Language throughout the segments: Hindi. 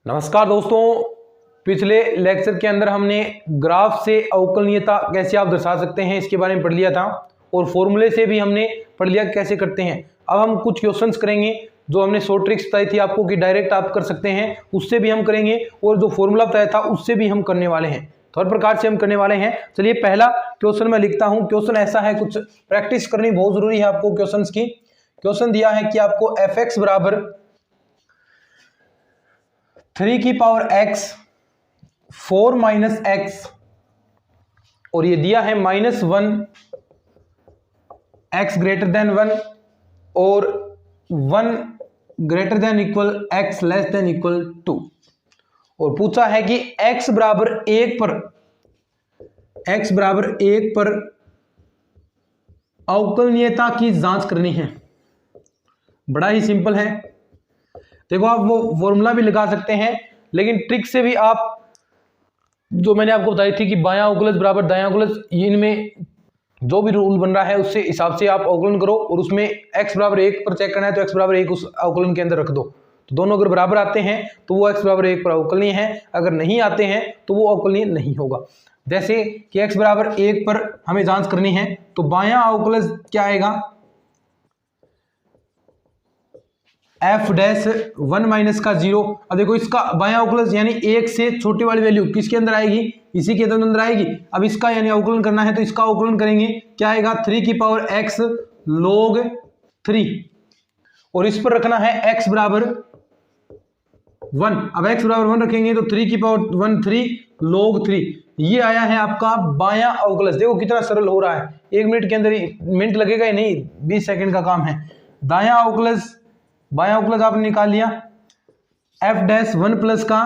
नमस्कार दोस्तों, पिछले लेक्चर के अंदर हमने ग्राफ से अवकलनीयता कैसे आप दर्शा सकते हैं इसके बारे में पढ़ लिया था और फॉर्मूले से भी हमने पढ़ लिया कैसे करते हैं। अब हम कुछ क्वेश्चंस करेंगे जो हमने शॉर्ट ट्रिक्स बताई थी आपको कि डायरेक्ट आप कर सकते हैं, उससे भी हम करेंगे और जो फॉर्मूला बताया था उससे भी हम करने वाले हैं। तो हर प्रकार से हम करने वाले हैं। चलिए पहला क्वेश्चन मैं लिखता हूं। क्वेश्चन ऐसा है, कुछ प्रैक्टिस करनी बहुत जरूरी है आपको क्वेश्चन की। क्वेश्चन दिया है कि आपको fx बराबर 3 की पावर x 4 माइनस एक्स और ये दिया है -1 x ग्रेटर देन 1 और 1 greater than equal x less than equal 2 और पूछा है कि x बराबर 1 पर अवकलनीयता की जांच करनी है। बड़ा ही सिंपल है। देखो आप वो फॉर्मूला भी लगा सकते हैं, लेकिन ट्रिक से भी आप जो मैंने आपको बताई थी कि बायां अवकलज बराबर दायां अवकलज, इनमें जो भी रूल बन रहा है उससे हिसाब से आप अवकलन करो और उसमें x बराबर 1 पर चेक करना है तो x बराबर 1 उस अवकलन के अंदर रख दो। तो दोनों अगर बराबर आते हैं तो वो x बराबर 1 पर अवकलनीय है, अगर नहीं आते हैं तो वो अवकलनीय नहीं होगा। जैसे कि x बराबर 1 पर हमें जांच करनी है तो बायां अवकलज क्या आएगा, f डैश 1 माइनस का 0। अब देखो इसका बायां अवकलज यानी 1 से छोटी वाली वैल्यू किसके अंदर आएगी, इसी के अंदर आएगी। अब इसका यानी अवकलन करना है तो इसका अवकलन करेंगे, क्या आएगा 3 की पावर x log 3 और इस पर रखना है x बराबर 1। अब x बराबर 1 रखेंगे तो 3 की पावर 1 3 log 3, ये आया है आपका बायां अवकलज। देखो कितना सरल हो रहा है, 1 मिनट के अंदर ही, मिनट लगेगा ही नहीं, 20 सेकंड का काम है। दायां अवकलज बायां अवकलज आपने निकाल लिया, f डैश 1 प्लस का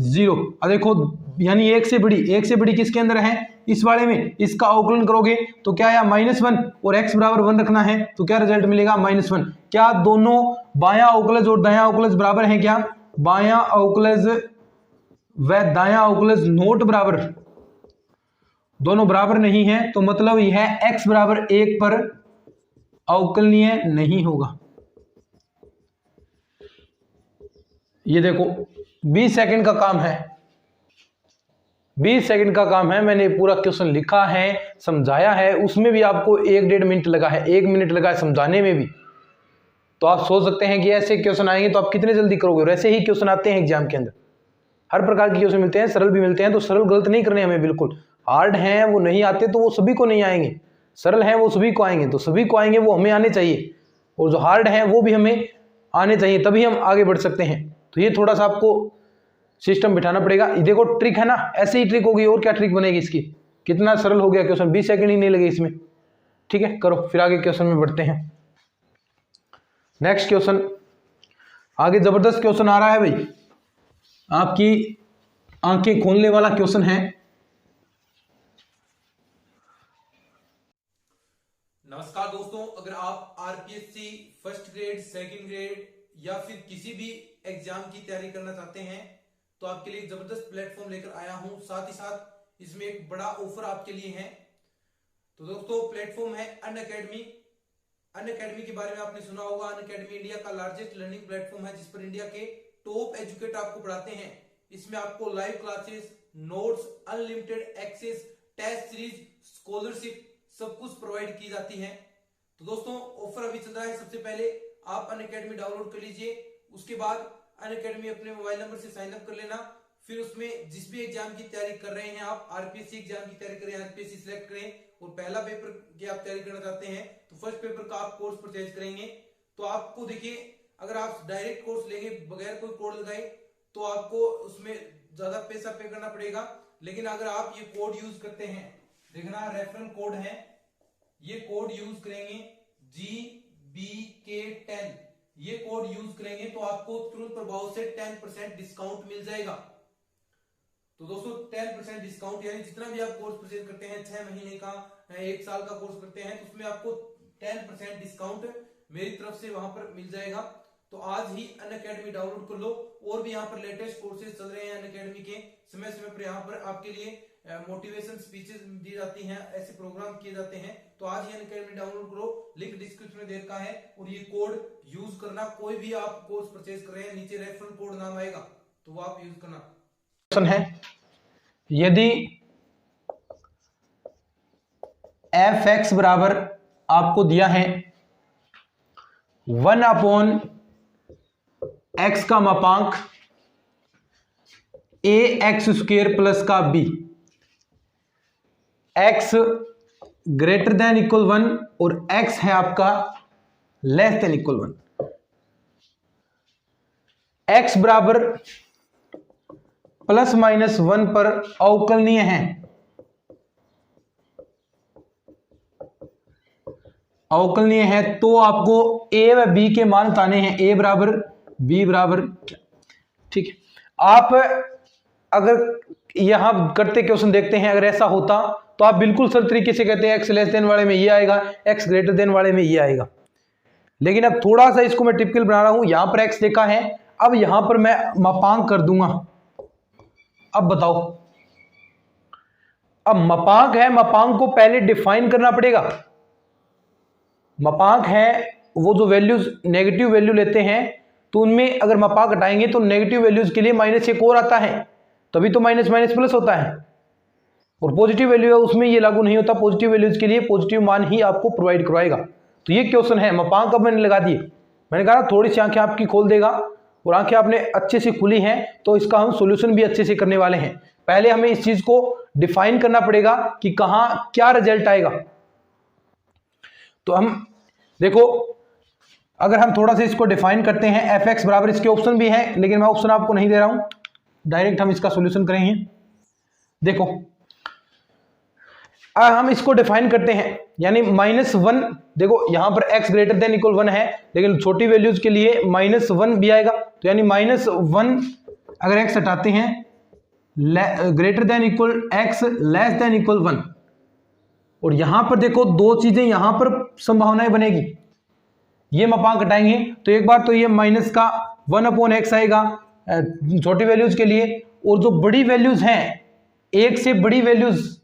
0। अब देखो यानी 1 से बड़ी किसके अंदर है, इस वाले में। इसका अवकलन करोगे तो क्या आया -1 और x बराबर 1 रखना है तो क्या रिजल्ट मिलेगा -1। क्या दोनों बायां अवकलज और दायां अवकलज बराबर हैं? क्या बायां अवकलज व दायां अवकलज नोट बराबर, दोनों बराबर नहीं है, तो मतलब यह x बराबर 1 पर अवकलनीय नहीं होगा। ये देखो 20 सेकंड का काम है, 20 सेकंड का काम है। मैंने पूरा क्वेश्चन लिखा है, समझाया है, उसमें भी आपको 1-1.5 मिनट लगा है, 1 मिनट लगा है समझाने में भी। तो आप सोच सकते हैं कि ऐसे क्वेश्चन आएंगे तो आप कितने जल्दी करोगे। और ऐसे ही क्वेश्चन आते हैं एग्जाम के अंदर, हर प्रकार के क्वेश्चन मिलते हैं, सरल भी मिलते हैं। तो सरल गलत नहीं करने हमें, बिल्कुल। हार्ड हैं वो नहीं आते तो वो सभी को नहीं आएंगे, सरल हैं वो सभी को आएंगे, तो सभी को आएंगे वो हमें आने चाहिए, और जो हार्ड हैं वो भी हमें आने चाहिए, तभी हम आगे बढ़ सकते हैं। तो ये थोड़ा सा आपको सिस्टम बिठाना पड़ेगा। ये देखो ट्रिक है ना, ऐसे ही ट्रिक होगी, और क्या ट्रिक बनेगी इसकी। कितना सरल हो गया क्वेश्चन, 20 सेकंड ही नहीं लगे इसमें। ठीक है, करो फिर आगे क्वेश्चन में बढ़ते हैं। नेक्स्ट क्वेश्चन, आगे जबरदस्त क्वेश्चन आ रहा है भाई, आपकी आंखें खोलने वाला क्वेश्चन है। नमस्कार दोस्तों, अगर आप RPSC first grade, second grade या फिर किसी भी एग्जाम की तैयारी करना चाहते हैं तो आपके लिए एक जबरदस्त प्लेटफॉर्म लेकर आया हूं। साथ ही साथ इसमें एक बड़ा ऑफर आपके लिए है। तो दोस्तों प्लेटफॉर्म है अनअकैडमी। अनअकैडमी के बारे में आपने सुना होगा। अनअकैडमी इंडिया का लार्जेस्ट लर्निंग प्लेटफॉर्म है जिस पर इंडिया के टॉप एजुकेटर आपको पढ़ाते हैं। इसमें आपको live classes, notes, unlimited access, test series, scholarship सब कुछ प्रोवाइड की जाती है। तो दोस्तों ऑफर अभी चल रहा है। सबसे पहले आप अनअकैडमी डाउनलोड कर लीजिए, उसके बाद अनअकैडमी अपने मोबाइल नंबर से साइन अप कर लेना। फिर उसमें जिस भी एग्जाम की तैयारी कर रहे हैं, आप आरपीएससी एग्जाम की तैयारी करें, आरपीएससी सिलेक्ट करें और पहला पेपर की आप तैयारी करना चाहते हैं तो फर्स्ट पेपर का आप कोर्स परचेज करेंगे। तो आपको देखिए, अगर आप डायरेक्ट कोर्स लेंगे बगैर कोई कोड लगाए तो आपको उसमें ज्यादा पैसा पे करना पड़ेगा। लेकिन अगर आप ये कोड यूज करते हैं, देखना रेफरल कोड है, ये कोड यूज करेंगे GBK10, ये कोड यूज करेंगे तो आपको तुरंत प्रभाव से 10% डिस्काउंट मिल जाएगा। तो दोस्तों 10% डिस्काउंट यानी जितना भी आप कोर्स परचेज करते हैं, 6 महीने का, 1 साल का कोर्स करते हैं, तो उसमें आपको 10% डिस्काउंट मेरी तरफ से वहां पर मिल जाएगा। तो आज ही अनअकैडमी डाउनलोड कर लो। और भी यहाँ पर लेटेस्ट कोर्सेज चल रहे हैं अनअकैडमी के, समय समय पर यहाँ पर आपके लिए मोटिवेशन स्पीचेस दी जाती हैं, ऐसे प्रोग्राम किए जाते हैं। तो आज ही अनअकैडमी डाउनलोड करो, लिंक डिस्क्रिप्शन में दे रखा है, और ये कोड यूज करना। कोई भी आप कोर्स परचेज कर रहे हैं, नीचे रेफरल कोड नाम आएगा, तो वो आप यूज करना। क्वेश्चन है, यदि एफ एक्स बराबर आपको दिया है 1/x का मापांक ए एक्स स्क्वेयर प्लस का B, x greater than equal 1 और x है आपका लेस देन इक्वल 1, x बराबर ±1 पर अवकलनीय है, अवकलनीय है तो आपको a व b के मान बताने हैं, a बराबर b बराबर क्या। ठीक है, आप अगर यहां करते क्वेश्चन देखते हैं, अगर ऐसा होता तो आप बिल्कुल सरल तरीके से कहते हैं x लेस देन वाले में ये आएगा, x ग्रेटर देन वाले में ये आएगा। लेकिन अब थोड़ा सा इसको मैं टिपिकल बना रहा हूं, यहां पर x देखा है, अब यहां पर मैं मापांक कर दूंगा। अब बताओ, अब मापांक है, मापांक को पहले डिफाइन करना पड़ेगा। मापांक है वो जो वैल्यूज नेगेटिव वैल्यू लेते हैं तो उनमें अगर मापांक हटाएंगे तो नेगेटिव वैल्यूज के लिए -1 और आता है, तभी तो माइनस माइनस प्लस होता है। और पॉजिटिव वैल्यू है उसमें ये लागू नहीं होता, पॉजिटिव वैल्यूज के लिए पॉजिटिव मान ही आपको प्रोवाइड करवाएगा। तो ये क्वेश्चन है, मापांक अब मैंने लगा दिए, मैंने कहा थोड़ी सी आंखें आपकी खोल देगा, और आंखें आपने अच्छे से खुली हैं तो इसका हम सॉल्यूशन भी अच्छे से करने वाले हैं। पहले हमें इस चीज को डिफाइन करना पड़ेगा कि कहां क्या रिजल्ट आएगा। तो हम देखो, अगर हम थोड़ा सा इसको डिफाइन करते हैं, एफ एक्स बराबर, इसके ऑप्शन भी हैं लेकिन मैं ऑप्शन आपको नहीं दे रहा हूं, डायरेक्ट हम इसका सॉल्यूशन करेंगे। देखो हम इसको डिफाइन करते हैं, यानी -1, देखो यहां पर x ग्रेटर देन इक्वल 1 है, लेकिन छोटी वैल्यूज के लिए -1 भी आएगा, तो यानी -1 अगर x हटाते हैं, greater than equal x less than equal 1, और यहां पर देखो दो चीजें यहां पर संभावनाएं बनेगी, ये मापांक हटाएंगे तो एक बार तो ये माइनस का 1/x आएगा छोटी वैल्यूज के लिए, और जो बड़ी वैल्यूज हैं, एक से बड़ी वैल्यूज,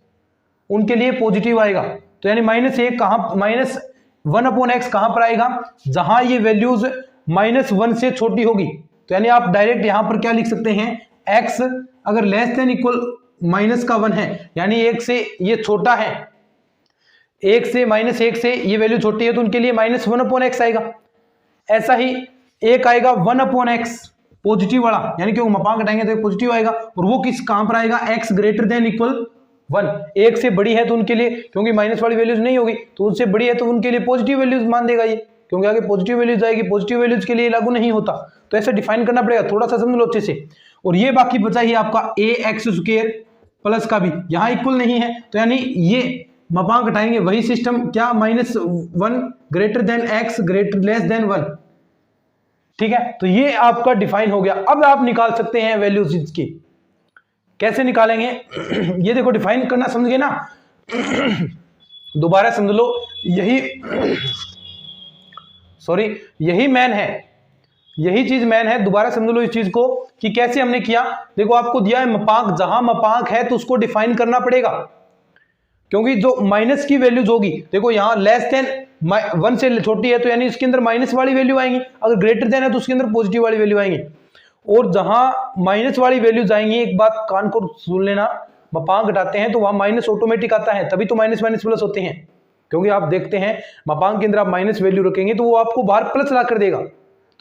उनके लिए पॉजिटिव आएगा। तो यानी -1 कहां, -1/x कहां पर आएगा, जहां ये वैल्यूज -1 से छोटी होगी। तो यानी आप डायरेक्ट यहां पर क्या लिख सकते हैं, x अगर लेस देन इक्वल -1 है, यानी 1 से ये छोटा है, 1 से -1 से ये वैल्यू छोटी है तो उनके लिए -1/x आएगा। ऐसा ही एक आएगा 1/x पॉजिटिव वाला, यानी कि मापांक हटाएंगे तो पॉजिटिव आएगा, और वो किस कहां पर आएगा, x ग्रेटर देन इक्वल 1, 1 से बड़ी है तो उनके लिए, क्योंकि माइनस वाली वैल्यूज नहीं होगी तो उनसे बड़ी है तो उनके लिए पॉजिटिव वैल्यूज मान देगा ये, क्योंकि आगे पॉजिटिव वैल्यूज आएगी, पॉजिटिव वैल्यूज के लिए लागू नहीं होता। तो ऐसा डिफाइन करना पड़ेगा, थोड़ा सा समझ लो अच्छे से। और ये बाकी बचा ही आपका ए एक्स स्क्वायर प्लस का भी, यहां इक्वल नहीं है तो यानी ये मापांक हटाएंगे, वही सिस्टम क्या, -1 greater than x greater less than 1, ठीक है। तो ये आपका डिफाइन हो गया। अब आप निकाल सकते हैं वैल्यूज इसकी, कैसे निकालेंगे ये देखो, डिफाइन करना समझ गए ना दोबारा समझ लो, यही मैन है, यही चीज मैन है, दोबारा समझ लो इस चीज को कि कैसे हमने किया। देखो आपको दिया है मापांक, जहां मापांक है तो उसको डिफाइन करना पड़ेगा, क्योंकि जो माइनस की वैल्यूज होगी, देखो यहां लेस देन 1 से छोटी है तो यानी इसके अंदर माइनस वाली वैल्यू आएंगी, अगर ग्रेटर देन है तो उसके अंदर पॉजिटिव वाली वैल्यू आएंगी। और जहां माइनस वाली वैल्यूज आएंगी, एक बात कान को सुन लेना, मापांक घटाते हैं तो वहां माइनस ऑटोमेटिक आता है, तभी तो माइनस माइनस प्लस होते हैं। क्योंकि आप देखते हैं मापांक के अंदर आप माइनस वैल्यू रखेंगे तो वो आपको बाहर प्लस ला कर देगा।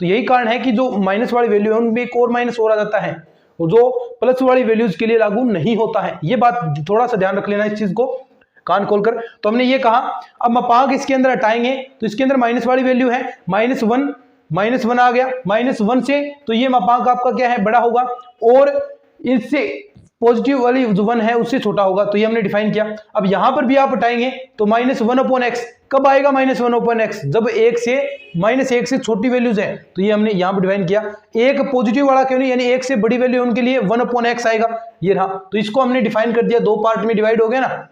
तो यही कारण है कि जो माइनस वाली वैल्यू है उनमें एक और माइनस हो जाता है, और जो प्लस वाली वैल्यूज के लिए लागू नहीं होता है। ये बात थोड़ा सा ध्यान रख लेना इस चीज को कान खोलकर। तो हमने ये कहा, अब मापांक इसके अंदर हटाएंगे तो इसके अंदर माइनस वाली वैल्यू है, -1 आ गया, -1 से तो ये मापांक आपका क्या है, बड़ा होगा, और इससे पॉजिटिव वाली जो 1 है उससे छोटा होगा। तो ये हमने डिफाइन किया। अब यहां पर भी आप हटाएंगे तो -1/x कब आएगा, -1/x जब 1 से छोटी वैल्यूज है, तो ये हमने यहां पर डिफाइन किया। एक पॉजिटिव वाला क्यों नहीं, यानी 1 से बड़ी वैल्यू उनके लिए 1/x आएगा, ये रहा। तो इसको हमने डिफाइन कर दिया, 2 पार्ट में डिवाइड हो गया ना,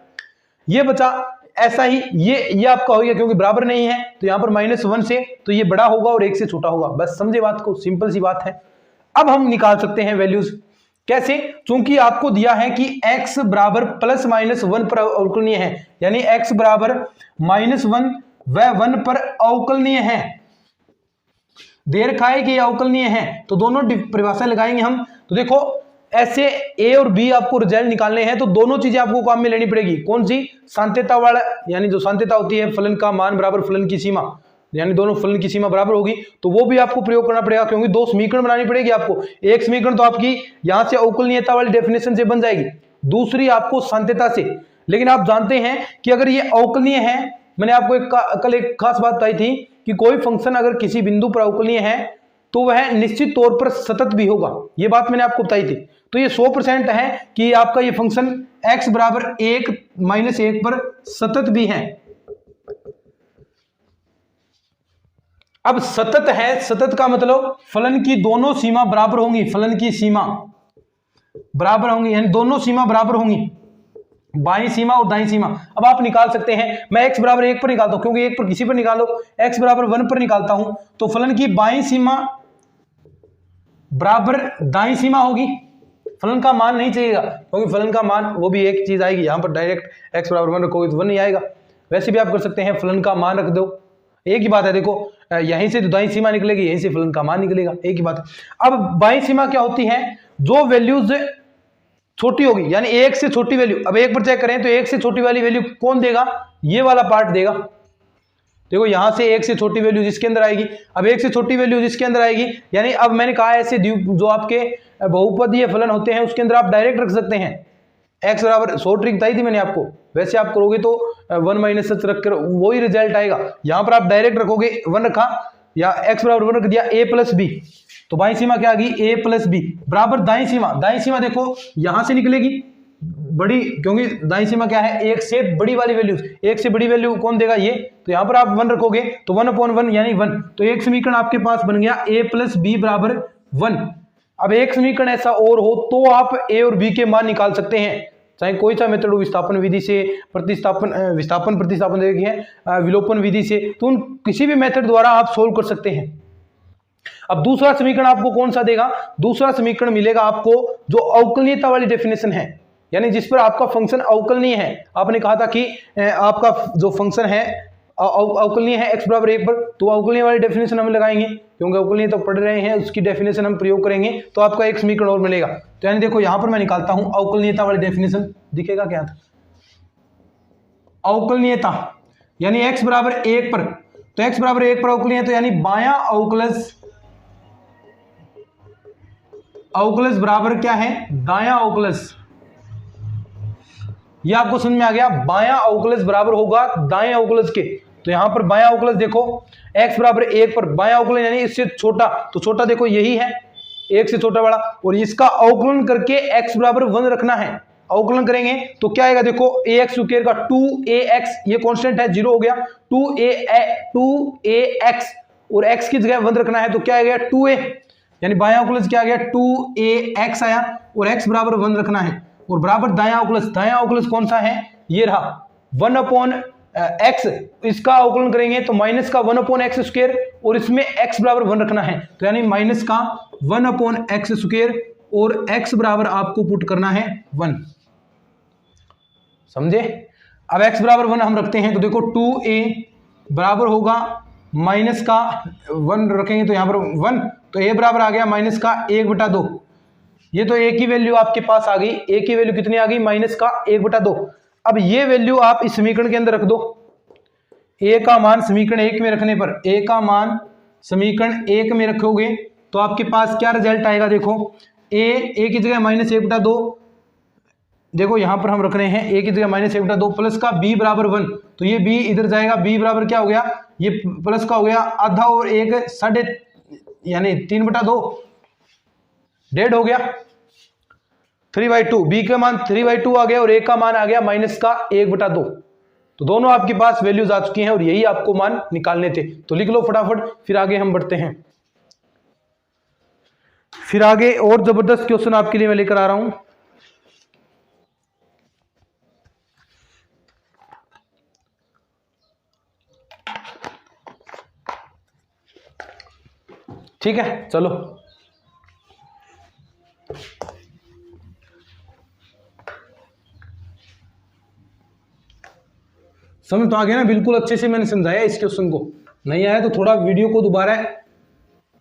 ये बचा। ऐसा ही ये आपका हो गया, क्योंकि बराबर नहीं है तो यहां पर -1 से तो ये बड़ा होगा और 1 से छोटा होगा। बस समझे बात को, सिंपल सी बात है। अब हम निकाल सकते हैं वैल्यूज, कैसे, चूंकि आपको दिया है कि x बराबर +-1 पर अवकलनीय है, यानी x बराबर -1 व 1 पर अवकलनीय है, दे रखा है कि अवकलनीय है, तो दोनों परिभाषा लगाएंगे हम। तो देखो ऐसे ए और बी आपको रिजल्ट निकालने हैं तो दोनों चीजें आपको काम में लेनी पड़ेगी। कौन सी? सांत्यता वाला, यानी जो सांत्यता होती है फलन का मान बराबर फलन की सीमा, यानी दोनों फलन की सीमा बराबर होगी, तो वो भी आपको प्रयोग करना पड़ेगा, क्योंकि दो समीकरण बनानी पड़ेगी आपको। एक समीकरण तो आपकी यहां से अवकलनीयता वाली डेफिनेशन से बन जाएगी, दूसरी आपको सांत्यता से। लेकिन आप जानते हैं कि अगर ये अवकलनीय है, मैंने आपको कल एक खास बात बताई थी कि कोई फंक्शन अगर किसी बिंदु पर अवकलनीय है तो वह निश्चित तौर पर सतत भी होगा, ये बात मैंने आपको बताई थी। तो ये 100% है कि आपका ये फंक्शन x बराबर 1 माइनस 1 पर सतत भी है। अब सतत है, सतत का मतलब फलन की दोनों सीमा बराबर होंगी, फलन की सीमा बराबर होंगी, यानी दोनों सीमा बराबर होंगी, बाईं सीमा और दाईं सीमा। अब आप निकाल सकते हैं, मैं x बराबर 1 पर निकालता हूं, क्योंकि 1 पर किसी पर निकालो, x बराबर 1 पर निकालता हूं, तो फलन की बाईं सीमा बराबर दाईं सीमा होगी। फलन का मान नहीं चाहिएगा, क्योंकि फलन का मान वो भी एक चीज आएगी, यहां पर डायरेक्ट x बराबर 1 रखोगे तो 1 नहीं आएगा। वैसे भी आप कर सकते हैं, फलन का मान रख दो, एक ही बात है। देखो यहीं से तो दाईं सीमा निकलेगी, यहीं से फलन का मान निकलेगा, एक ही बात है। अब बाईं सीमा क्या होती है? जो वैल्यूज छोटी होगी, यानी 1 से छोटी वैल्यू। अब 1 पर चेक करें तो 1 से छोटी वाली वैल्यू कौन देगा? ये वाला पार्ट देगा। देखो यहां से 1 से छोटी वैल्यू जिसके अंदर आएगी, अब 1 से छोटी वैल्यू जिसके अंदर आएगी, यानी अब मैंने कहा ऐसे जो आपके बहुपदीय फलन होते हैं उसके अंदर आप डायरेक्ट रख सकते हैं। x बराबर 100 ट्रिक बताई थी मैंने आपको, वैसे आप करोगे तो 1 माइनस सच रख कर वही रिजल्ट आएगा। यहां पर आप डायरेक्ट रखोगे 1 रखा या x बराबर 1 रख दिया, a प्लस बी, तो बाईं सीमा क्या आ गई? a प्लस बी बराबर दाईं सीमा। दाईं सीमा देखो यहां से निकलेगी बड़ी, क्योंकि दाईं सीमा क्या है? 1 से बड़ी वाली वैल्यू, 1 से बड़ी वैल्यू कौन देगा? ये। तो यहां पर आप 1 रखोगे तो 1/1 यानी 1, तो एक समीकरण आपके पास बन गया a प्लस बी बराबर 1। अब एक समीकरण ऐसा और हो तो आप a और b के मान निकाल सकते हैं, चाहे कोई सा मेथड हो, विस्थापन विधि से, विस्थापन प्रतिस्थापन देखिए, विलोपन विधि से, तो उन किसी भी मेथड द्वारा आप सोल्व कर सकते हैं। अब दूसरा समीकरण आपको कौन सा देगा? दूसरा समीकरण मिलेगा आपको जो अवकलनीयता वाली डेफिनेशन है, यानी जिस पर आपका फंक्शन अवकलनीय है। आपने कहा था कि आपका जो फंक्शन है अवकलनीय है x बराबर 1 पर, तो अवकलनीय वाली डेफिनेशन हम लगाएंगे, क्योंकि अवकलनीय तो पढ़ रहे हैं, उसकी डेफिनेशन हम प्रयोग करेंगे तो आपका एक समीकरण और मिलेगा। तो यानी देखो यहां पर मैं निकालता हूं अवकलनीयता वाली डेफिनेशन, दिखेगा क्या था? अवकलनीयता यानी x बराबर 1 पर, तो x बराबर 1 पर अवकलनीय, तो यानी बायां अवकलज बराबर क्या है? दायां अवकलज। ये आपको समझ में आ गया? बायां अवकलज बराबर होगा दाएं अवकलज के। तो यहां पर बायां अवकलज देखो x बराबर 1 पर बायां अवकलन यानी इससे छोटा, तो छोटा देखो यही है, 1 से छोटा वाला, और इसका अवकलन करके x बराबर 1 रखना है। अवकलन करेंगे तो क्या आएगा? देखो ax स्क्वायर का 2ax, ये कांस्टेंट है 0 हो गया, 2ax और x की जगह 1 रखना है, तो क्या आएगा? 2a, यानी बायां अवकलज क्या आ गया? 2ax आया, और x बराबर 1 रखना है, और बराबर दायां अवकलज। दायां अवकलज कौन सा है? ये रहा 1/x, इसका अवकलन करेंगे तो माइनस का 1/x स्क्वायर, और इसमें x बराबर 1 रखना है, तो यानी माइनस का 1/x स्क्वायर, और x बराबर आपको पुट करना है 1, समझे? अब x बराबर 1 हम रखते हैं, तो देखो 2a बराबर होगा माइनस का 1 रखेंगे तो यहां पर 1, तो a बराबर आ गया माइनस का 1/2। ये तो एक ही वैल्यू आपके पास आ गई, एक ही वैल्यू कितनी आ गई? माइनस का 1/2। अब ये वैल्यू आप इस समीकरण के अंदर रख दो, a का मान समीकरण 1 में रखने पर, a का मान समीकरण 1 में रखोगे तो आपके पास क्या रिजल्ट आएगा? देखो a की जगह माइनस 1/2, देखो यहां पर हम रख रहे हैं a की जगह माइनस 1/2 प्लस का b बराबर 1, तो ये b इधर जाएगा, b बराबर क्या हो गया? ये प्लस का हो गया आधा और 1 साढ़े, यानी 3/2, 1.5 हो गया, 3/2, b का मान 3/2 आ गया और a का मान आ गया माइनस का 1/2। तो दोनों आपके पास वैल्यूज आ चुकी हैं और यही आपको मान निकालने थे, तो लिख लो फटाफट, फिर आगे हम बढ़ते हैं। फिर आगे और जबरदस्त क्वेश्चन आपके लिए मैं लेकर आ रहा हूं। ठीक है, चलो समझ तो आ गया ना? बिल्कुल अच्छे से मैंने समझाया इस क्वेश्चन को, नहीं आया तो थोड़ा वीडियो को दोबारा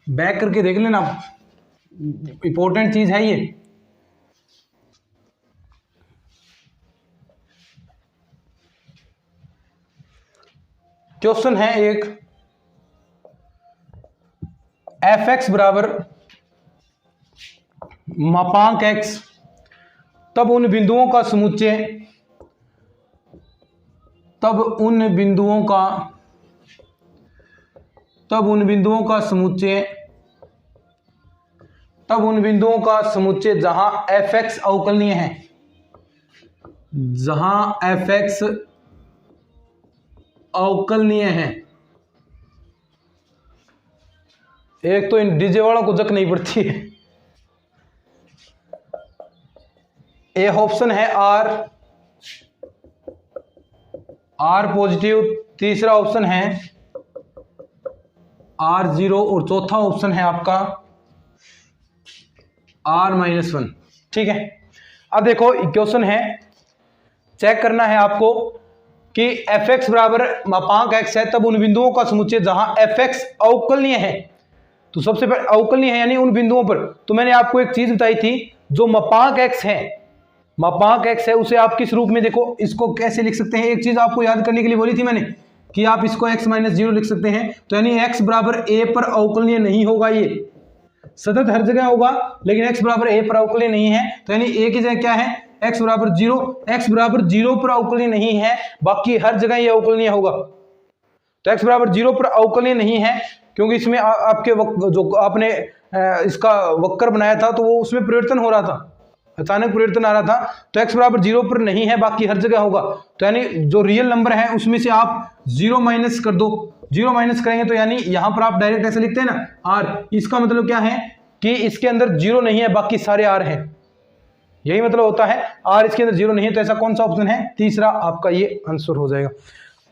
बैक करके देख लेना, इंपॉर्टेंट चीज है ये। क्वेश्चन है एक, एफ एक्स बराबर मापांक एक्स, तब उन बिंदुओं का समुच्चय, तब उन बिंदुओं का समुच्चय जहां एफ एक्स अवकलनीय है, जहां एफ एक्स अवकलनीय है। एक तो इन डीजे वालों को जक नहीं पड़ती है। ए ऑप्शन है आर पॉजिटिव, तीसरा ऑप्शन है आर जीरो और चौथा ऑप्शन है आपका R-1। ठीक है, अब देखो इक्वेशन है, चेक करना है आपको कि एफ एक्स बराबर मापांक एक्स है, तब उन बिंदुओं का समुच्चय जहां एफ एक्स अवकलनीय है। तो सबसे पहले अवकलनीय है यानी उन बिंदुओं पर, तो मैंने आपको एक चीज बताई थी, जो मापांक एक्स है उसे आप किस रूप में, देखो इसको कैसे लिख सकते हैं। एक चीज आपको याद करने के लिए बोली थी मैंने कि आप इसको x-0 लिख सकते हैं, तो यानी x बराबर a पर अवकलनीय नहीं होगा, ये सतत हर जगह होगा, लेकिन x बराबर a पर अवकलनीय नहीं है, तो यानी a की जगह क्या है, x बराबर 0, x बराबर 0 पर अवकलनीय नहीं है, बाकी हर जगह ये अवकलनीय होगा। तो x बराबर 0 पर अवकलनीय नहीं है क्योंकि इसमें आपके जो आपने इसका वक्र बनाया था तो वो उसमें परिवर्तन हो रहा था, अचानक परिवर्तन आ रहा था, तो x बराबर 0 पर नहीं है, बाकी हर जगह होगा। तो यानी जो रियल नंबर है उसमें से आप 0 माइनस कर दो, 0 माइनस करेंगे तो यानी यहां पर आप डायरेक्ट ऐसे लिखते हैं ना r, इसका मतलब क्या है कि इसके अंदर 0 नहीं है, बाकी सारे r हैं, यही मतलब होता है। r इसके अंदर 0 नहीं है, तो ऐसा कौन सा ऑप्शन है, तीसरा आपका ये आंसर हो जाएगा।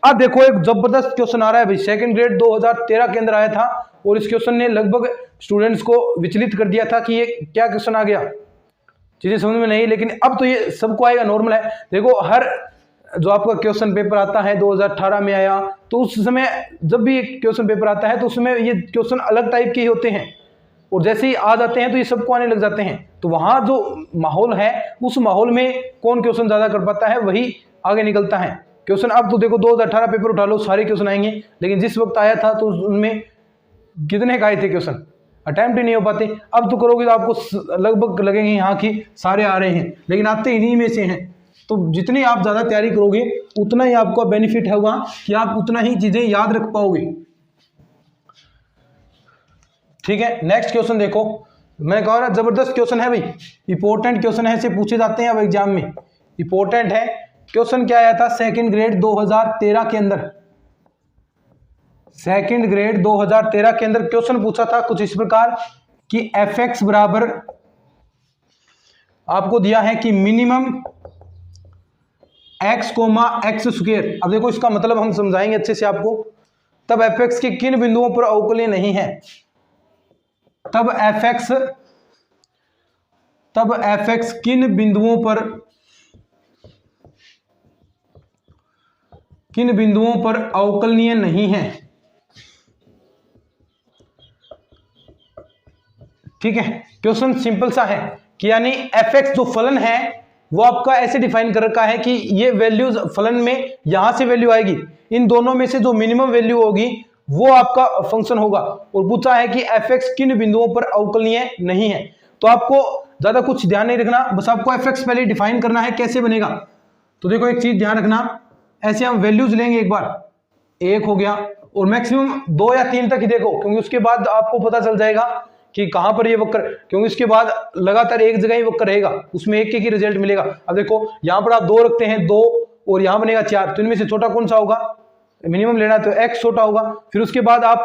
अब देखो एक जबरदस्त क्वेश्चन आ रहा है भाई, सेकंड ग्रेड 2013 के अंदर आया था और इस क्वेश्चन ने लगभग स्टूडेंट्स को विचलित कर दिया था कि ये क्या क्वेश्चन आ गया, चीजें समझ में नहीं, लेकिन अब तो ये सबको आएगा, नॉर्मल है। देखो हर जो आपका क्वेश्चन पेपर आता है 2018 में आया, तो उस समय जब भी क्वेश्चन पेपर आता है तो उसमें ये क्वेश्चन अलग टाइप के ही होते हैं, और जैसे ही आ जाते हैं तो ये सबको आने लग जाते हैं। तो वहां जो माहौल है उस माहौल में कौन क्वेश्चन ज्यादा कर पाता है वही आगे निकलता है क्वेश्चन। अब तो देखो 2018 पेपर उठा लो, सारे क्वेश्चन आएंगे, लेकिन जिस वक्त आया था तो उनमें कितने का आए थे क्वेश्चन, अटेम्प्ट ही नहीं हो पाते। अब तो करोगे तो आपको लगभग लगेंगे यहाँ की सारे आ रहे हैं, लेकिन आते इन्हीं में से हैं। तो जितनी आप ज्यादा तैयारी करोगे उतना ही आपको बेनिफिट होगा कि आप उतना ही चीजें याद रख पाओगे। ठीक है, नेक्स्ट क्वेश्चन देखो, मैं कह रहा जबरदस्त क्वेश्चन है भाई, इंपॉर्टेंट क्वेश्चन है, ऐसे पूछे जाते हैं अब एग्जाम में, इंपॉर्टेंट है। क्वेश्चन क्या आया था सेकंड ग्रेड 2013 के अंदर, सेकंड ग्रेड 2013 के अंदर क्वेश्चन पूछा था कुछ इस प्रकार कि एफ एक्स बराबर आपको दिया है कि minimum X comma X square. अब देखो इसका मतलब हम समझाएंगे अच्छे से आपको। तब एफ एक्स के किन बिंदुओं पर अवकलनीय नहीं है, तब एफ एक्स किन बिंदुओं पर अवकलनीय नहीं है। ठीक है, क्वेश्चन सिंपल सा है कि यानी एफ एक्स जो फलन है वो आपका ऐसे डिफाइन कर रखा है कि ये वैल्यूज फलन में यहां से वैल्यू आएगी, इन दोनों में से जो मिनिमम वैल्यू होगी वो आपका फंक्शन होगा, और पूछा है कि एफ एक्स किन बिंदुओं पर अवकलनीय नहीं है। तो आपको ज्यादा कुछ ध्यान नहीं रखना, बस आपको एफ एक्स पहले डिफाइन करना है कैसे बनेगा। तो देखो एक चीज ध्यान रखना, ऐसे हम वैल्यूज लेंगे, एक बार 1 हो गया और मैक्सिमम 2 या 3 तक ही देखो, क्योंकि उसके बाद आपको पता चल जाएगा कि कहां पर ये वक्र, क्योंकि उसके बाद लगातार एक जगह ही वक्र रहेगा, उसमें एक ही रिजल्ट मिलेगा। अब देखो यहां पर आप 2 रखते हैं, 2 और यहां बनेगा 4, तो इनमें से छोटा कौन सा होगा, मिनिमम लेना तो x छोटा होगा। फिर उसके बाद आप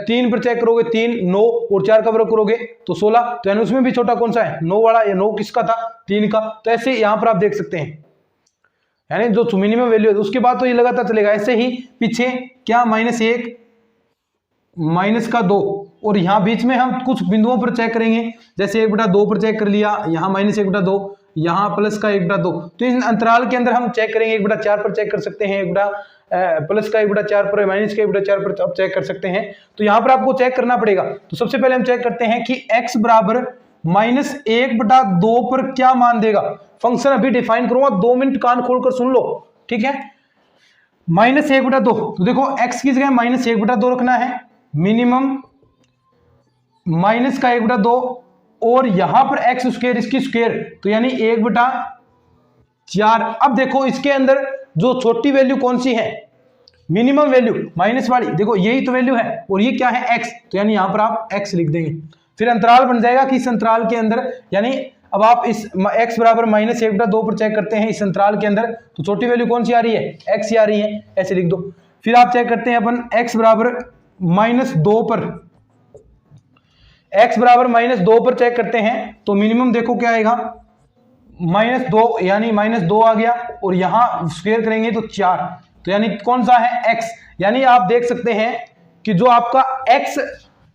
3 पर चेक करोगे, 3 9 और 4 का वर्ग करोगे तो 16, तो यानी उसमें भी छोटा कौन सा है, 9 वाला, या 9 किसका था, 3 का। तो ऐसे यहां पर आप देख सकते हैं, यानी जो मिनिमम वैल्यू है उसके बाद तो ये लगातार चलेगा। ऐसे ही पीछे क्या -1 -2, और यहाँ बीच में हम कुछ बिंदुओं पर चेक करेंगे, जैसे 1/2 पर चेक कर लिया, यहाँ -1/2, यहाँ +1/2। तो इस अंतराल के अंदर हम चेक करेंगे, 1/4 पर चेक कर सकते हैं, प्लस का 1/4 पर, माइनस का 1/4 पर आप चेक कर सकते हैं। तो यहाँ पर आपको चेक करना पड़ेगा। तो सबसे पहले हम चेक करते हैं कि x बराबर -1/2 पर क्या मान देगा। फंक्शन अभी डिफाइन करूंगा, 2 मिनट कान खोलकर सुन लो, ठीक है। -1/2, तो देखो x की जगह -1/2 रखना है, मिनिमम माइनस का 1/2 और यहां पर x स्क्वायर इसकी स्क्वायर, तो यानी 1/4। अब देखो इसके अंदर जो छोटी वैल्यू कौन सी है, मिनिमम वैल्यू माइनस वाली, देखो यही तो वैल्यू है और ये क्या है x, तो यानी यहां पर आप x लिख देंगे। फिर अंतराल बन जाएगा कि इस अंतराल के अंदर, यानी अब आप इस x बराबर -1/2 पर चेक करते हैं इस अंतराल के अंदर, तो छोटी वैल्यू कौन सी आ रही है, x ही आ रही है, ऐसे लिख दो। फिर आप चेक करते हैं अपन x बराबर -2 पर, x बराबर -2 पर चेक करते हैं, तो मिनिमम देखो क्या आएगा, -2 यानी -2 आ गया और यहां स्क्वायर करेंगे तो 4, तो यानी कौन सा है x। यानी आप देख सकते हैं कि जो आपका x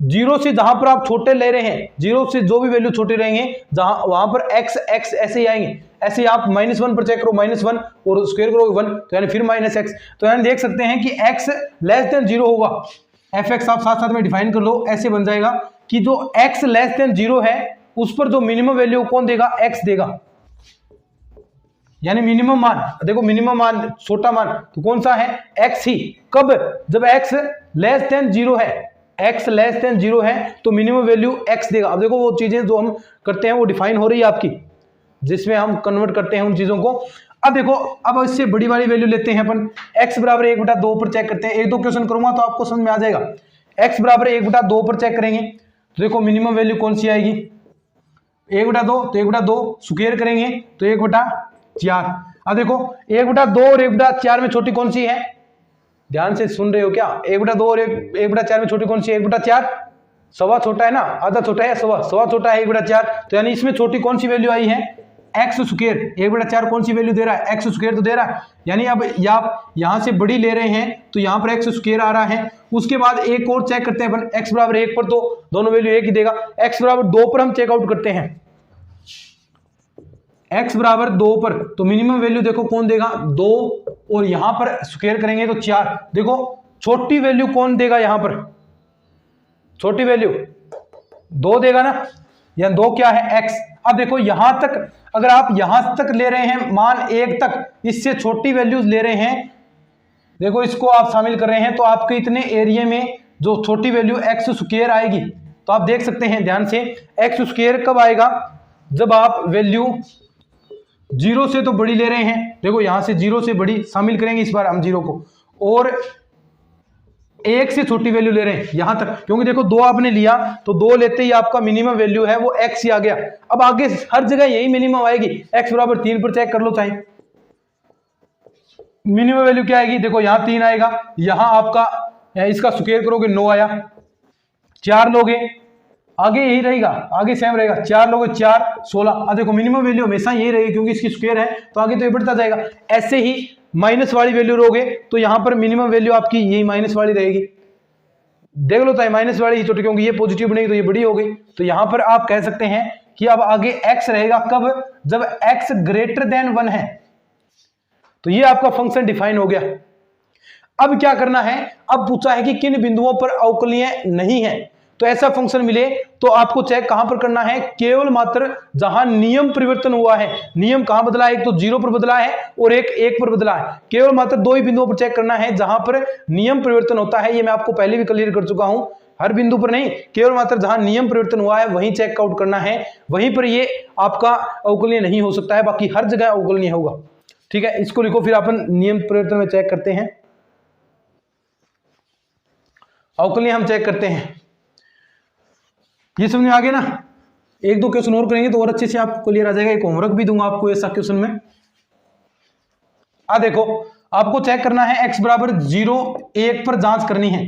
0 से जहां पर आप छोटे ले रहे हैं, 0 से जो भी वैल्यू छोटे रहेंगे जहां वहां पर x ऐसे ही आएंगे। ऐसे ही आप -1 पर चेक करो, -1 और स्क्वायर करो 1, तो यानी फिर -x, तो यानी देख सकते हैं कि x लेस देन 0 होगा। fx आप साथ साथ में डिफाइन कर लो, ऐसे बन जाएगा कि जो x लेस देन 0 है उस पर जो मिनिमम वैल्यू कौन देगा, x देगा। यानी मिनिमम मान, देखो मिनिमम मान छोटा मान तो कौन सा है, x ही। कब, जब x लेस देन 0 है, x लेस देन 0 है तो मिनिमम वैल्यू x देगा। अब देखो वो चीजें जो हम करते हैं वो डिफाइन हो रही है आपकी, जिसमें हम कन्वर्ट करते हैं उन चीजों को। अब देखो, अब इससे बड़ी वाली वैल्यू लेते हैं अपन, x बराबर 1/2 पर चेक करते हैं। 1-2 क्वेश्चन करूंगा तो आपको समझ में आ जाएगा। x बराबर 1/2 पर चेक करेंगे तो देखो मिनिमम वैल्यू कौन सी आएगी, 1/2, तो 1/2 स्क्वायर करेंगे तो 1/4। अब देखो 1/2 और 1/4 में छोटी कौन सी है, ध्यान से सुन रहे हो क्या, 1/2 और 1/4 में छोटी कौन सी है, 1/4, सवा छोटा है ना, आधा छोटा है, सवा छोटा है 1/4, तो यानी इसमें छोटी कौन सी वैल्यू आई है, x स्क्वायर। 1/4 कौन सी वैल्यू दे रहा है, x स्क्वायर तो दे रहा है। यानी अब आप यहां से बड़ी ले रहे हैं तो यहां पर x स्क्वायर आ रहा है। उसके बाद एक और चेक करते हैं अपन, x बराबर 1 पर तो दोनों वैल्यू 1 ही देगा। x बराबर 2 पर हम चेकआउट करते हैं, x बराबर 2 पर तो मिनिमम वैल्यू देखो कौन देगा, 2 और यहां पर स्क्वायर करेंगे तो 4। देखो छोटी वैल्यू कौन देगा, यहां पर छोटी वैल्यू 2 देगा ना, या 2 क्या है, x। अब देखो यहां तक, अगर आप यहां तक ले रहे हैं मान 1 तक, इससे छोटी वैल्यूज ले रहे हैं, देखो इसको आप शामिल कर रहे हैं, तो आपके इतने एरिया में जो छोटी वैल्यू x स्क्वायर आएगी, तो आप देख सकते हैं ध्यान से, x स्क्वायर कब आएगा, जब आप वैल्यू 0 से तो बड़ी ले रहे हैं, देखो यहां से 0 से बड़ी शामिल करेंगे इस बार हम 0 को, और 1 से छोटी वैल्यू ले रहे हैं यहां तक, क्योंकि देखो 2 आपने लिया तो 2 लेते ही आपका मिनिमम वैल्यू है वो x ही आ गया। अब आगे हर जगह यही मिनिमम आएगी, x बराबर 3 पर चेक कर लो चाहे, मिनिमम वैल्यू क्या आएगी, देखो यहां 3 आएगा, यहां आपका इसका स्क्वायर करोगे 9 आया, 4 लोगे आगे यही रहेगा, आगे सेम रहेगा, 4 लोगे 4 16। अब देखो मिनिमम वैल्यू हमेशा यही रहेगी क्योंकि इसकी स्क्वायर है, तो आगे तो ये बढ़ता जाएगा। ऐसे ही माइनस वाली वैल्यू लोगे तो यहां पर मिनिमम वैल्यू आपकी यही माइनस वाली रहेगी, देख लो तो माइनस वाली ही छोटी, क्योंकि ये पॉजिटिव बनेगी तो ये बड़ी हो गई। तो यहां पर आप कह सकते हैं कि अब आगे x रहेगा, कब, जब x ग्रेटर देन 1 है। तो ये आपका फंक्शन डिफाइन हो गया। अब क्या करना है, अब पूछा है कि किन बिंदुओं पर अवकलनीय नहीं है, तो ऐसा फंक्शन मिले तो आपको चेक कहां पर करना है, केवल मात्र जहां नियम परिवर्तन हुआ है। नियम कहां बदला है, एक तो 0 पर बदला है और एक 1 पर बदला है। केवल मात्र 2 ही बिंदुओं पर चेक करना है जहां पर नियम परिवर्तन होता है। ये मैं आपको पहले भी क्लियर कर चुका हूं, हर बिंदु पर नहीं, केवल मात्र जहां नियम परिवर्तन हुआ है वहीं चेकआउट करना है, वहीं पर ये आपका अवकलनीय नहीं हो सकता है, बाकी हर जगह अवकलनीय होगा। ठीक है, इसको लिखो, फिर अपन नियम परिवर्तन में चेक करते हैं, अवकलनीय हम चेक करते हैं। ये समझ में आ गया ना, 1-2 क्वेश्चन और करेंगे तो और अच्छे से आपको क्लियर आ जाएगा। एक होमवर्क भी दूंगा आपको ऐसा क्वेश्चन में। देखो आपको चेक करना है x बराबर 0 1 पर जांच करनी है।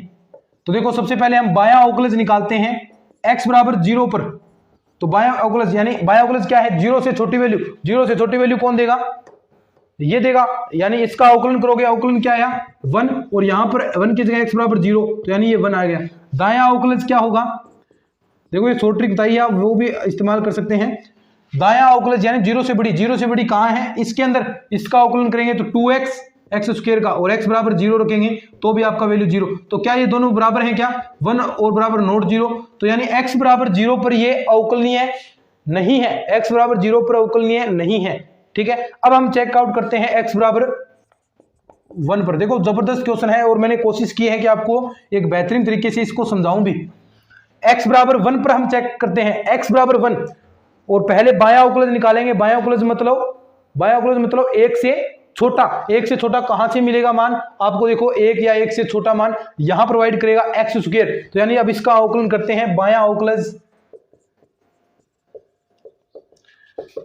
तो देखो सबसे पहले हम बायां अवकलज निकालते हैं x बराबर 0 पर। तो बायां अवकलज यानी बायां अवकलज क्या है, 0 से छोटी वैल्यू, 0 से छोटी वैल्यू कौन देगा, ये देगा, यानी इसका अवकलन करोगे, अवकलन क्या आया 1, और यहां पर 1 की जगह x बराबर 0, तो यानी ये 1 आ गया। दायां अवकलज क्या होगा, देखो ये शॉर्ट ट्रिक बताइए, आप वो भी इस्तेमाल कर सकते हैं। दायां अवकलज यानी 0 से बड़ी, 0 से बड़ी कहां है, इसके अंदर, इसका अवकलन करेंगे तो 2x, एक्स स्क्वायर का और एक्स बराबर 0 रखेंगे तो भी आपका वैल्यू 0। तो क्या ये दोनों बराबर हैं क्या, 1 और बराबर नॉट 0? तो यानी एक्स बराबर 0 पर ये अवकलनीय नहीं है, एक्स बराबर 0 पर अवकलनीय नहीं है। ठीक है, अब हम चेकआउट करते हैं एक्स बराबर 1 पर। देखो जबरदस्त क्वेश्चन है और मैंने कोशिश की है कि आपको एक बेहतरीन तरीके से इसको समझाऊं भी। एक्स बराबर 1 पर हम चेक करते हैं, एक्स बराबर 1 और पहले बायां अवकलज निकालेंगे। बायां अवकलज मतलब एक से छोटा। एक से छोटा कहां से मिलेगा मान आपको, देखो एक या एक से छोटा मान यहां प्रोवाइड करेगा एक्स स्क्वायर। तो यानी अब इसका अवकलन करते हैं, बायां अवकलज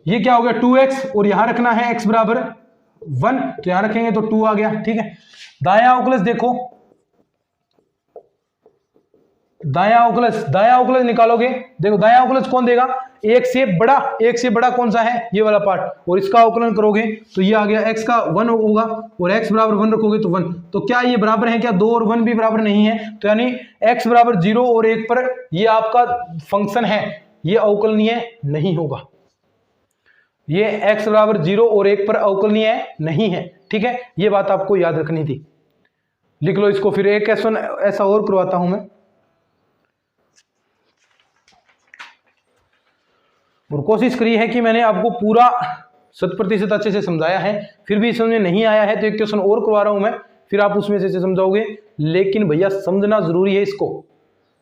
ये क्या हो गया 2x और यहां रखना है x बराबर 1, तो यहां रखेंगे तो 2 आ गया। ठीक है, दायां अवकलज देखो, दायां अवकलज निकालोगे, देखो दायां अवकलज कौन देगा, एक से बड़ा कौन सा है, ये वाला पार्ट, और इसका अवकलन करोगे तो ये आ गया x का 1 होगा और x बराबर 1 रखोगे तो 1। तो क्या ये बराबर है क्या, 2 और 1 भी बराबर नहीं है, तो यानी x बराबर 0 और 1 पर ये आपका फंक्शन है, ये अवकलनीय नहीं होगा। ये x बराबर 0 और 1 पर अवकलनीय नहीं है। ठीक है, ये बात आपको याद रखनी थी। लिख लो इसको, फिर एक क्वेश्चन ऐसा और करवाता हूं मैं, और कोशिश करी है कि मैंने आपको पूरा 100% अच्छे से समझाया है, फिर भी समझ में नहीं आया है तो एक क्वेश्चन और करवा रहा हूं मैं, फिर आप उसमें से समझाओगे। लेकिन भैया समझना जरूरी है,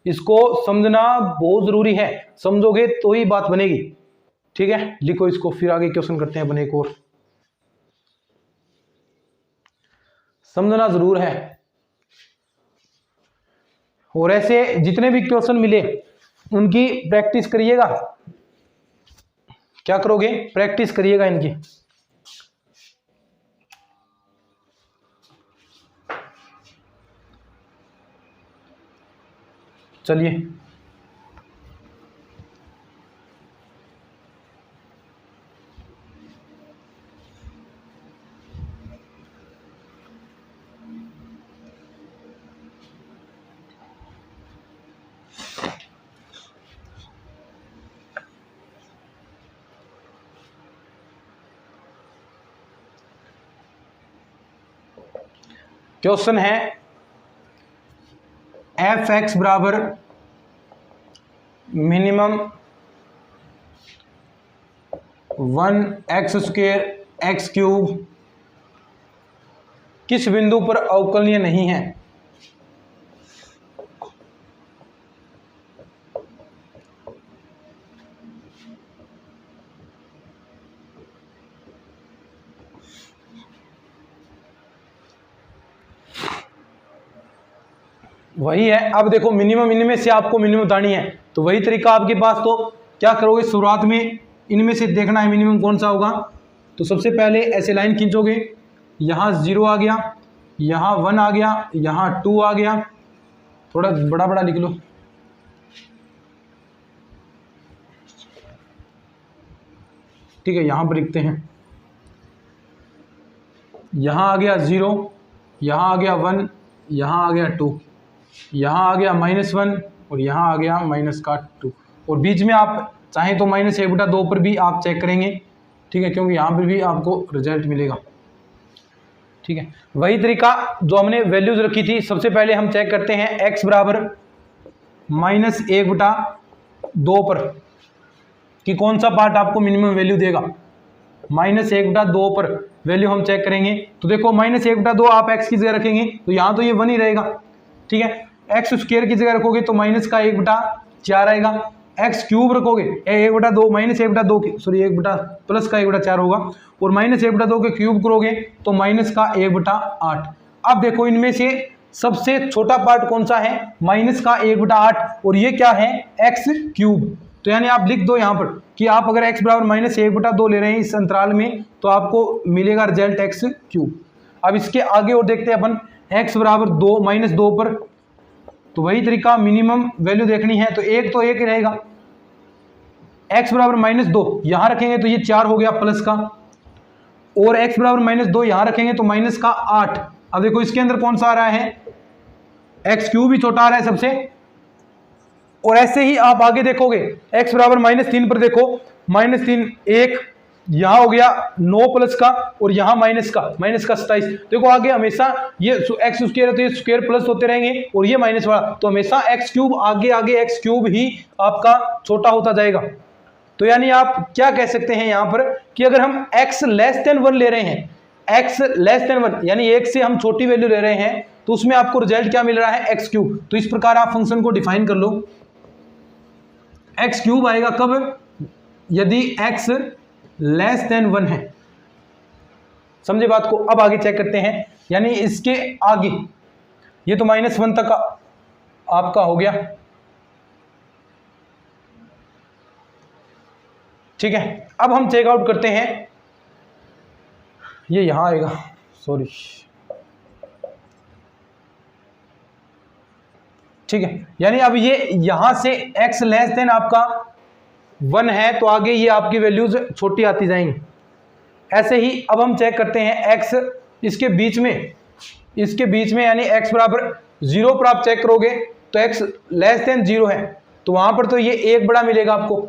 इसको समझना बहुत जरूरी है, समझोगे तो ही बात बनेगी। ठीक है, लिखो इसको, फिर आगे क्वेश्चन करते हैं अपन एक और। समझना जरूर है, और ऐसे जितने भी क्वेश्चन मिले उनकी प्रैक्टिस करिएगा। क्या करोगे, प्रैक्टिस करिएगा इनकी। चलिए क्वेश्चन है एफ एक्स बराबर minimum 1x square x cube किस बिंदु पर अवकलनीय नहीं है। वही है, अब देखो मिनिमम, इनमें से आपको मिनिमम बतानी है, तो वही तरीका आपके पास। तो क्या करोगे, शुरुआत में इनमें से देखना है मिनिमम कौन सा होगा। तो सबसे पहले ऐसे लाइन खींचोगे, यहाँ 0 आ गया, यहाँ 1 आ गया, यहाँ 2 आ गया, थोड़ा बड़ा बड़ा लिख लो। ठीक है, यहाँ पर लिखते हैं, यहाँ आ गया 0, यहाँ आ गया 1, यहाँ आ गया 2, यहाँ आ गया -1 और यहाँ आ गया -2, और बीच में आप चाहें तो -1/2 पर भी आप चेक करेंगे। ठीक है, क्योंकि यहाँ पर भी आपको रिजल्ट मिलेगा। ठीक है, वही तरीका जो हमने वैल्यूज रखी थी। सबसे पहले हम चेक करते हैं x बराबर -1/2 पर कि कौन सा पार्ट आपको मिनिमम वैल्यू देगा। -1/2 पर वैल्यू हम चेक करेंगे, तो देखो -1/2 आप x की जगह रखेंगे तो यहाँ तो ये 1 ही रहेगा। ठीक है, एक्स स्क्वायर की जगह रखोगे तो -1/4 आएगा। एक्स क्यूब रखोगे 1/2 -1/2 सॉरी 1 प्लस का 1/4 होगा, और -1/2 के क्यूब करोगे तो -1/8। अब देखो इनमें से सबसे छोटा पार्ट कौन सा है, -1/8, और ये क्या है, एक्स क्यूब। तो यानी आप लिख दो यहाँ पर कि आप अगर x बराबर -1/2 ले रहे हैं इस अंतराल में तो आपको मिलेगा रिजल्ट एक्स क्यूब। अब इसके आगे और देखते हैं अपन, x बराबर -2 पर, तो वही तरीका मिनिमम वैल्यू देखनी है, तो एक ही रहेगा। x बराबर -2 यहां रखेंगे तो ये 4 हो गया प्लस का, और x बराबर -2 यहां रखेंगे तो -8। अब देखो इसके अंदर कौन सा आ रहा है, एक्स क्यूब भी छोटा आ रहा है सबसे, और ऐसे ही आप आगे देखोगे x बराबर -3 पर देखो, -3 1 यहाँ हो गया 9 प्लस का और यहाँ माइनस का 27। देखो आगे हमेशा ये एक्स स्क्वायर है तो ये स्क्वायर प्लस होते रहेंगे और ये माइनस वाला, तो हमेशा एक्स क्यूब आगे आगे एक्स क्यूब ही आपका छोटा होता जाएगा। तो यानी आप क्या कह सकते हैं यहाँ पर कि अगर हम x लेस देन 1 ले रहे हैं, x लेस देन 1 यानी 1 से हम छोटी वैल्यू ले रहे हैं, तो उसमें आपको रिजल्ट क्या मिल रहा है, एक्स क्यूब। तो इस प्रकार आप फंक्शन को डिफाइन कर लो, एक्स क्यूब आएगा कब, यदि x लेस देन 1 है। समझे बात को। अब आगे चेक करते हैं, यानी इसके आगे ये तो -1 तक आपका हो गया, ठीक है। अब हम चेक आउट करते हैं, ये यहां आएगा, सॉरी, ठीक है। यानी अब ये यहां से x लेस देन आपका 1 है तो आगे ये आपकी वैल्यूज छोटी आती जाएंगी। ऐसे ही अब हम चेक करते हैं x इसके बीच में यानी x बराबर 0 पर आप चेक करोगे तो x लेस देन 0 है, तो वहां पर तो ये 1 बड़ा मिलेगा आपको।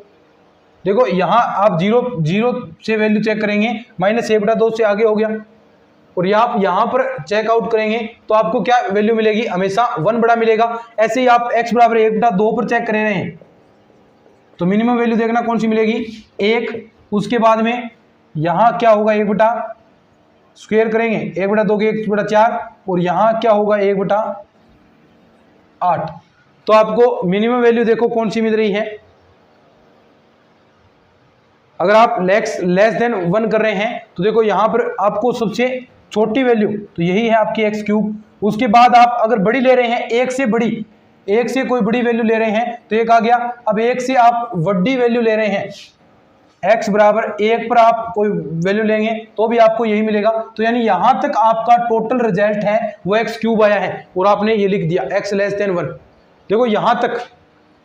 देखो यहां आप 0 से वैल्यू चेक करेंगे, -1/2 से आगे हो गया, और आप यहां पर चेकआउट करेंगे तो आपको क्या वैल्यू मिलेगी, हमेशा 1 बड़ा मिलेगा। ऐसे ही आप x बराबर 1/2 पर चेक कर रहे हैं तो मिनिमम वैल्यू देखना कौन सी मिलेगी, 1। उसके बाद में यहां क्या होगा, 1 बटा स्क्वायर करेंगे, 1/2 के 1/4, और यहां क्या होगा 1/8। तो आपको मिनिमम वैल्यू देखो कौन सी मिल रही है। अगर आप लेस देन 1 कर रहे हैं तो देखो यहां पर आपको सबसे छोटी वैल्यू तो यही है आपकी एक्स क्यूब। उसके बाद आप अगर बड़ी ले रहे हैं, एक से कोई बड़ी वैल्यू ले रहे हैं तो एक आ गया। अब एक से आप बड़ी वैल्यू ले रहे हैं, x बराबर 1 पर आप कोई वैल्यू लेंगे तो भी आपको यही मिलेगा। तो यानी यहां तक आपका टोटल रिजल्ट है वो एक्स क्यूब आया है, और आपने ये लिख दिया x लेस देन 1। देखो यहां तक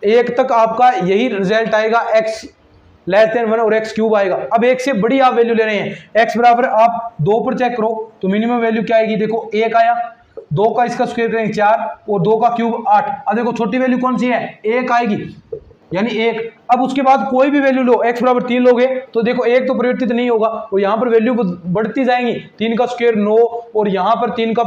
1 तक आपका यही रिजल्ट आएगा, x लेस देन 1 और एक्स क्यूब आएगा। अब 1 से बड़ी आप वैल्यू ले रहे हैं, x बराबर आप 2 पर चेक करो तो मिनिमम वैल्यू क्या आएगी, देखो 1 आया, 2 का इसका स्क्वायर करेंगे 4 और 2 का क्यूब 8। अब देखो छोटी वैल्यू कौन सी है, 1 आएगी, यानी 1। अब उसके बाद कोई भी वैल्यू लो, x बराबर 3 लोगे तो देखो 1 तो परिवर्तित नहीं होगा और यहाँ पर वैल्यू बढ़ती जाएंगी, 3 का स्क्वायर 9 और यहाँ पर 3 का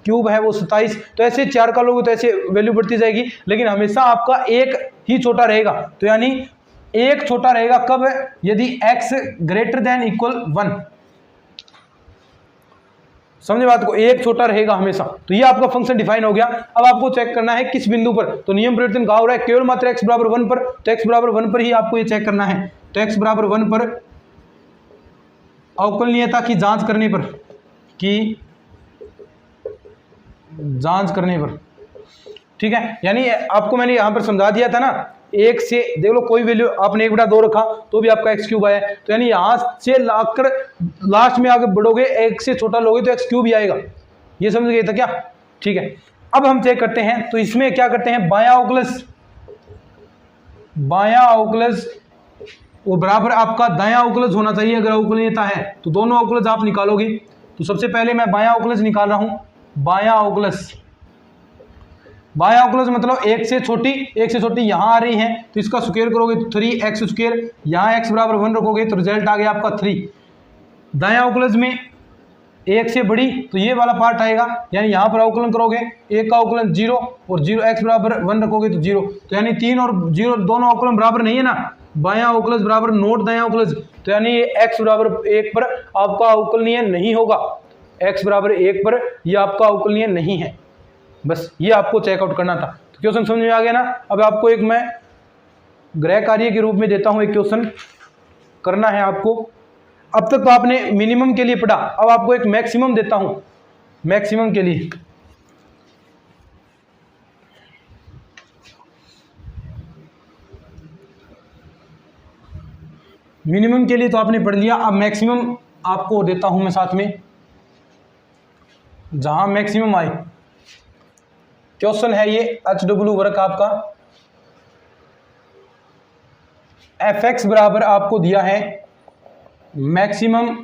क्यूब है वो 27। तो ऐसे 4 का लोगे तो ऐसे वैल्यू बढ़ती जाएगी, लेकिन हमेशा आपका 1 ही छोटा रहेगा। तो यानी 1 छोटा रहेगा कब, यदि x ग्रेटर देन इक्वल 1। समझे बात को, 1 छोटा रहेगा हमेशा। तो ये आपका फंक्शन डिफाइन हो गया। अब आपको चेक करना है किस बिंदु पर, तो नियम परिवर्तन कहाँ हो रहा है, केवल मात्र x बराबर 1 पर। तो x बराबर 1 पर ही आपको ये चेक करना है। तो x बराबर 1 पर अवकलनीयता की जांच करने पर, ठीक है। यानी आपको मैंने यहां पर समझा दिया था ना, 1 से देख लो कोई वैल्यू आपने 1/2 रखा तो भी आपका एक्स क्यूब आया। तो यानी यहां से लाकर लास्ट में आगे बढ़ोगे, 1 से छोटा लोगे तो एक्स क्यूब ही आएगा। ये समझ गए था क्या, ठीक है। अब हम चेक करते हैं, तो इसमें क्या करते हैं, बायां अवकलज वो बराबर आपका दायां अवकलज होना चाहिए। अगर अवकलनीयता है तो दोनों अवकलज आप निकालोगे। तो सबसे पहले मैं बायां अवकलज निकाल रहा हूं। बायां अवकलज मतलब 1 से छोटी यहां आ रही है तो इसका स्क्वायर करोगे तो 3x², यहां x बराबर 1 रखोगे तो रिजल्ट आ गया आपका 3। दायां अवकलज में 1 से बड़ी तो ये वाला पार्ट आएगा, यानी यहां पर अवकलन करोगे 1 का अवकलन 0 और 0 x बराबर 1 रखोगे तो 0। तो यानी 3 और 0 दोनों अवकलन बराबर नहीं है ना, बायां अवकलज बराबर नोट दायां अवकलज। तो यानी ये x बराबर 1 पर आपका अवकलनीय नहीं होगा, x बराबर 1 पर ये आपका अवकलनीय नहीं है। बस ये आपको चेकआउट करना था। तो क्वेश्चन समझ में आ गया ना। अब आपको एक मैं गृह कार्य के रूप में देता हूं, एक क्वेश्चन करना है आपको। अब तक तो आपने मिनिमम के लिए पढ़ा, अब आपको एक मैक्सिमम देता हूं। मैक्सिमम के लिए मिनिमम के लिए तो आपने पढ़ लिया, अब मैक्सिमम आपको देता हूं मैं साथ में। जहां मैक्सिमम आए, क्वेश्चन है ये HW वर्क आपका, fx बराबर आपको दिया है मैक्सिमम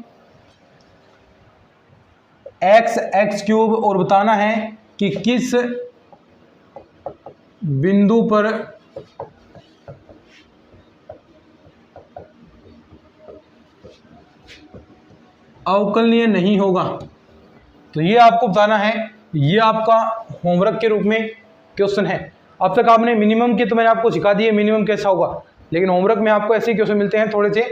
x³ और बताना है कि किस बिंदु पर अवकलनीय नहीं होगा। तो ये आपको बताना है, ये आपका होमवर्क के रूप में क्वेश्चन है। अब तक आपने मिनिमम के तो मैंने आपको सिखा दिए मिनिमम कैसा होगा, लेकिन होमवर्क में आपको ऐसे क्वेश्चन मिलते हैं थोड़े से।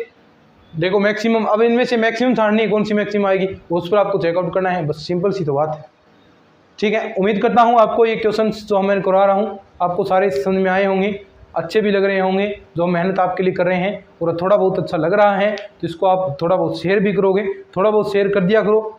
देखो मैक्सिमम, अब इनमें से मैक्सिमम सारणी कौन सी मैक्सिमम आएगी उस पर आपको चेकआउट करना है, बस सिंपल सी तो बात है। ठीक है, उम्मीद करता हूँ आपको ये क्वेश्चन जो मैं करवा रहा हूँ आपको सारे समझ में आए होंगे, अच्छे भी लग रहे होंगे, जो मेहनत आपके लिए कर रहे हैं और थोड़ा बहुत अच्छा लग रहा है तो इसको आप थोड़ा बहुत शेयर भी करोगे, थोड़ा बहुत शेयर कर दिया करो।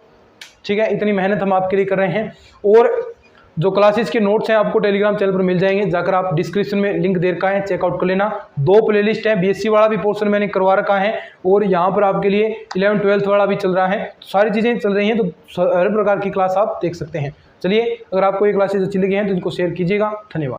ठीक है, इतनी मेहनत हम आपके लिए कर रहे हैं। और जो क्लासेस के नोट्स हैं आपको टेलीग्राम चैनल पर मिल जाएंगे, जाकर आप डिस्क्रिप्शन में लिंक दे रखा है, चेकआउट कर लेना। 2 प्लेलिस्ट है, बीएससी वाला भी पोर्शन मैंने करवा रखा है और यहाँ पर आपके लिए 11-12 वाला भी चल रहा है। तो सारी चीज़ें चल रही हैं, तो हर प्रकार की क्लास आप देख सकते हैं। चलिए, अगर आपको ये क्लासेस अच्छी लगी हैं तो इनको शेयर कीजिएगा। धन्यवाद।